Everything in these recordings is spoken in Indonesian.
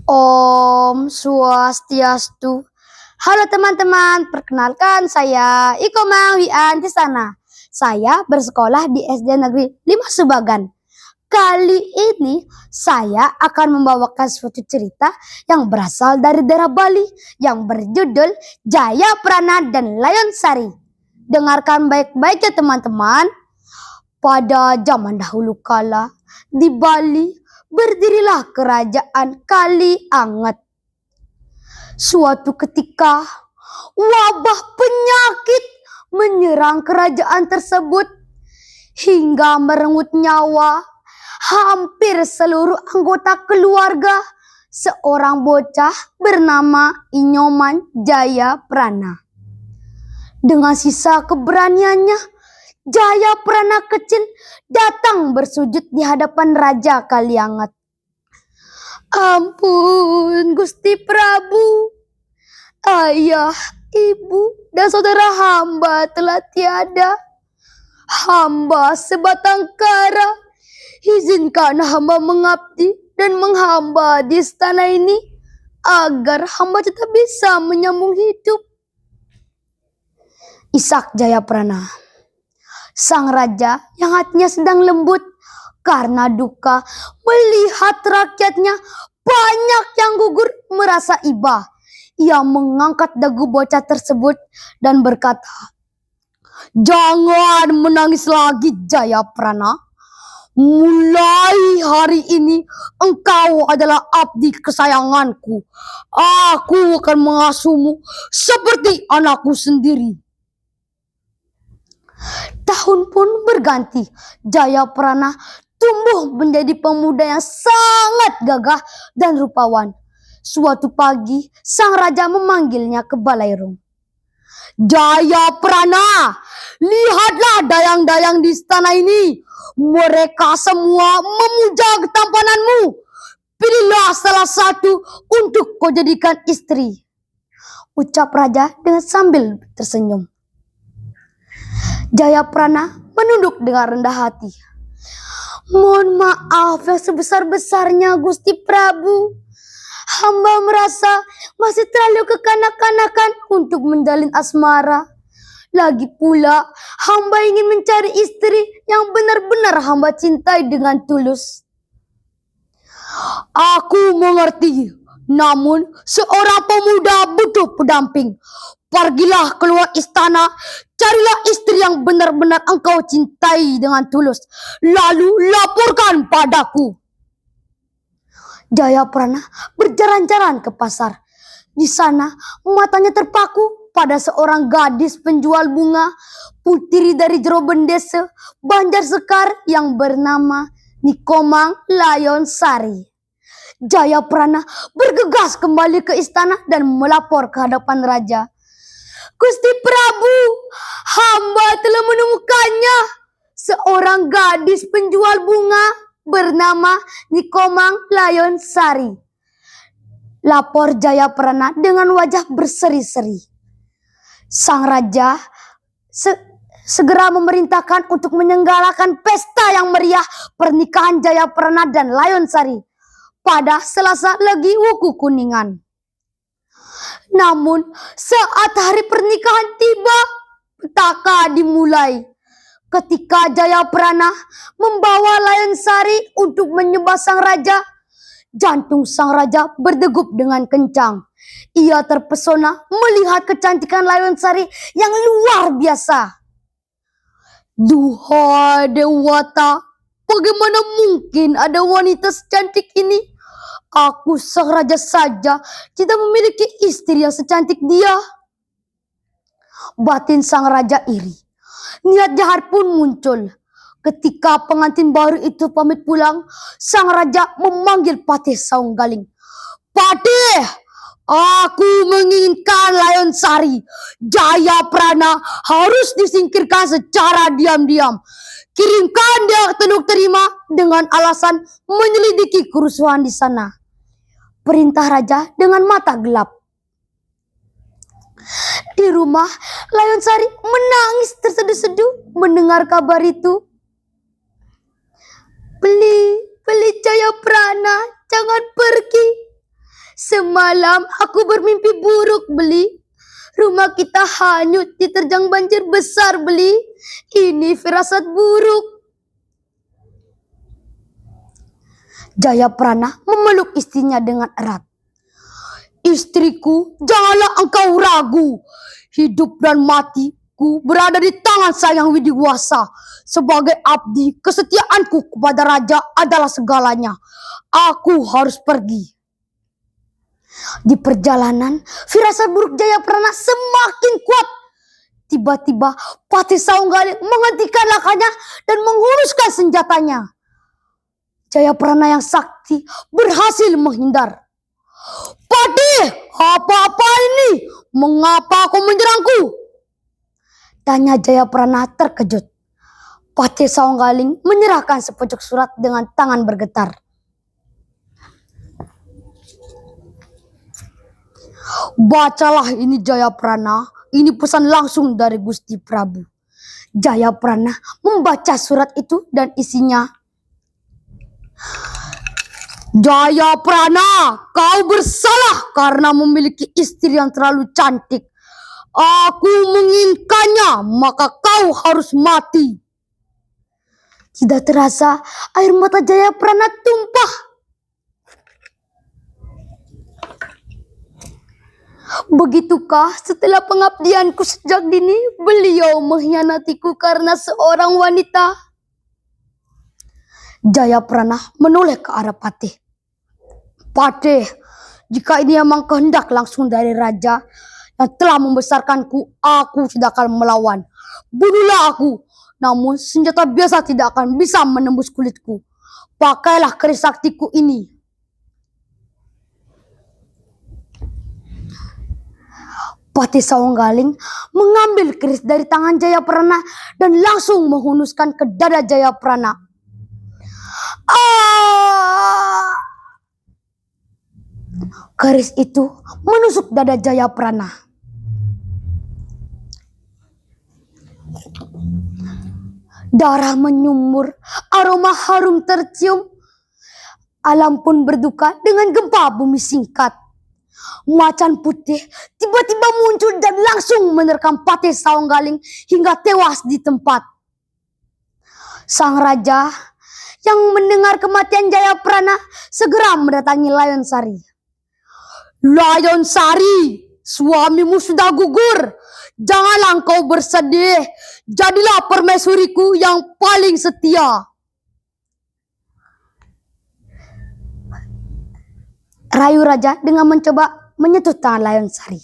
Om Swastiastu. Halo teman-teman, perkenalkan saya Iko Wian di sana. Saya bersekolah di SD Negeri 5 Subagan. Kali ini saya akan membawakan suatu cerita yang berasal dari daerah Bali yang berjudul Jayaprana dan Layon Sari. Dengarkan baik-baik ya teman-teman. Pada zaman dahulu kala di Bali berdirilah kerajaan Kali Anget. Suatu ketika wabah penyakit menyerang kerajaan tersebut hingga merenggut nyawa hampir seluruh anggota keluarga seorang bocah bernama Inyoman Jayaprana. Dengan sisa keberaniannya, Jayaprana kecil datang bersujud di hadapan Raja Kalianget. Ampun Gusti Prabu, ayah, ibu, dan saudara hamba telah tiada. Hamba sebatang kara, izinkan hamba mengabdi dan menghamba di istana ini agar hamba tetap bisa menyambung hidup. Isak Jayaprana, sang raja yang hatinya sedang lembut karena duka melihat rakyatnya banyak yang gugur, merasa iba. Ia mengangkat dagu bocah tersebut dan berkata, "Jangan menangis lagi Jayaprana. Mulai hari ini engkau adalah abdi kesayanganku. Aku akan mengasuhmu seperti anakku sendiri." Tahun pun berganti. Jayaprana tumbuh menjadi pemuda yang sangat gagah dan rupawan. Suatu pagi, sang raja memanggilnya ke balairung. "Jayaprana, lihatlah dayang-dayang di istana ini. Mereka semua memuja ketampananmu. Pilihlah salah satu untuk kau jadikan istri," ucap raja dengan sambil tersenyum. Jayaprana menunduk dengan rendah hati. "Mohon maaf yang sebesar-besarnya Gusti Prabu. Hamba merasa masih terlalu kekanak-kanakan untuk menjalin asmara. Lagi pula hamba ingin mencari istri yang benar-benar hamba cintai dengan tulus." "Aku mengerti, namun seorang pemuda butuh pendamping. Pergilah keluar istana, carilah istri yang benar-benar engkau cintai dengan tulus, lalu laporkan padaku." Jayaprana berjalan-jalan ke pasar. Di sana matanya terpaku pada seorang gadis penjual bunga, putri dari Jeroben Desa, Banjar Sekar yang bernama Nikomang Layon Sari. Jayaprana bergegas kembali ke istana dan melapor ke hadapan raja. "Gusti Prabu, hamba telah menemukannya. Seorang gadis penjual bunga bernama Nikomang Layon Sari," lapor Jayaprana dengan wajah berseri-seri. Sang raja segera memerintahkan untuk menyelenggarakan pesta yang meriah pernikahan Jayaprana dan Layon Sari pada Selasa Legi Wuku Kuningan. Namun saat hari pernikahan tiba, petaka dimulai. Ketika Jayaprana membawa Layon Sari untuk menyembah sang raja, jantung sang raja berdegup dengan kencang. Ia terpesona melihat kecantikan Layon Sari yang luar biasa. "Duhai Dewata, bagaimana mungkin ada wanita secantik ini? Aku sang raja saja tidak memiliki istri yang secantik dia." Batin sang raja iri. Niat jahat pun muncul. Ketika pengantin baru itu pamit pulang, sang raja memanggil Patih Saunggaling. "Patih, aku menginginkan Layon Sari. Jayaprana harus disingkirkan secara diam-diam. Kirimkan dia ke Tunduk Terima dengan alasan menyelidiki kerusuhan di sana," perintah raja dengan mata gelap. Di rumah, Layon Sari menangis terseduh-seduh mendengar kabar itu. Beli Jayaprana, jangan pergi. Semalam aku bermimpi buruk, Beli. Rumah kita hanyut diterjang banjir besar, Beli. Ini firasat buruk. Jayaprana memeluk istrinya dengan erat. Istriku, janganlah engkau ragu. Hidup dan matiku berada di tangan Sang Widiwasa. Sebagai abdi, kesetiaanku kepada raja adalah segalanya. Aku harus pergi. Di perjalanan, firasat buruk Jayaprana semakin kuat. Tiba-tiba Patih Saunggaling menghentikan langkahnya dan menghunuskan senjatanya. Jayaprana yang sakti berhasil menghindar. Patih, apa-apa ini? Mengapa kau menyerangku? Tanya Jayaprana terkejut. Patih Saunggaling menyerahkan sepojok surat dengan tangan bergetar. Bacalah ini Jayaprana, ini pesan langsung dari Gusti Prabu. Jayaprana membaca surat itu dan isinya. Jayaprana, kau bersalah karena memiliki istri yang terlalu cantik. Aku menginginkannya, maka kau harus mati. Tidak terasa air mata Jayaprana tumpah. Begitukah setelah pengabdianku sejak dini, beliau mengkhianatiku karena seorang wanita? Jayaprana menoleh ke arah Patih. Patih, jika ini memang kehendak langsung dari raja yang telah membesarkanku, aku tidak akan melawan. Bunuhlah aku, namun senjata biasa tidak akan bisa menembus kulitku. Pakailah keris saktiku ini. Patih Saunggaling mengambil keris dari tangan Jayaprana dan langsung menghunuskan ke dada Jayaprana. Keris itu menusuk dada Jayaprana. Darah menyumur, aroma harum tercium. Alam pun berduka dengan gempa bumi singkat. Macan putih tiba-tiba muncul dan langsung menerkam Patih Saunggaling hingga tewas di tempat. Sang raja yang mendengar kematian Jayaprana segera mendatangi Layon Sari. Layon Sari, suamimu sudah gugur. Janganlah engkau bersedih. Jadilah permaisuriku yang paling setia. Rayu raja dengan mencoba menyentuh tangan Layon Sari.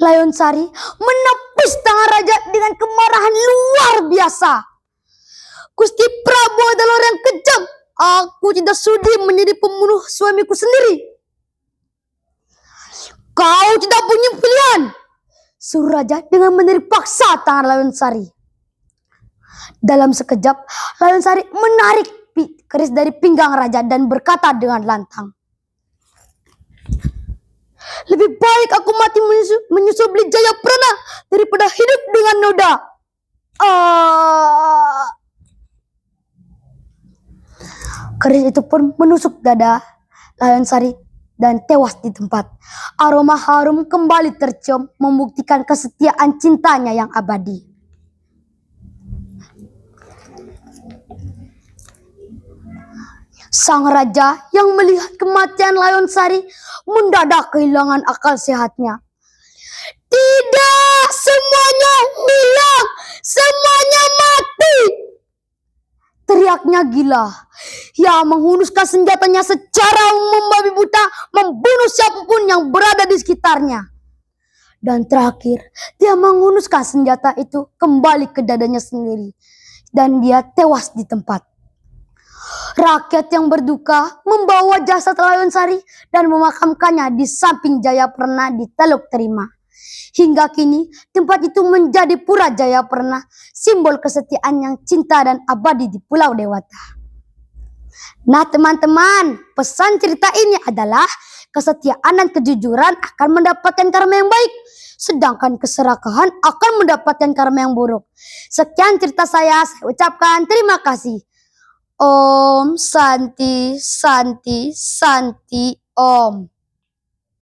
Layon Sari menepis tangan raja dengan kemarahan luar biasa. Gusti Prabu adalah orang yang kejam. Aku tidak sudi menjadi pembunuh suamiku sendiri. Kau tidak punya pilihan, suruh raja dengan menarik paksa tangan Layon Sari. Dalam sekejap, Layon Sari menarik keris dari pinggang raja dan berkata dengan lantang. Lebih baik aku mati menyusul beli Jayaprana daripada hidup dengan noda. Keris itu pun menusuk dada Layon Sari dan tewas di tempat. Aroma harum kembali tercium membuktikan kesetiaan cintanya yang abadi. Sang raja yang melihat kematian Layon Sari mendadak kehilangan akal sehatnya. Tidak, semuanya hilang, semuanya mati, teriaknya gila. Ia menghunuskan senjatanya secara membabi buta, membunuh siapapun yang berada di sekitarnya. Dan terakhir, dia menghunuskan senjata itu kembali ke dadanya sendiri. Dan dia tewas di tempat. Rakyat yang berduka membawa jasad Layon Sari dan memakamkannya di samping Jayaprana di Teluk Terima. Hingga kini tempat itu menjadi Pura Jayaprana, simbol kesetiaan yang cinta dan abadi di Pulau Dewata. Nah teman-teman, pesan cerita ini adalah kesetiaan dan kejujuran akan mendapatkan karma yang baik, sedangkan keserakahan akan mendapatkan karma yang buruk. Sekian cerita saya ucapkan terima kasih. Om Santi Santi Santi Om.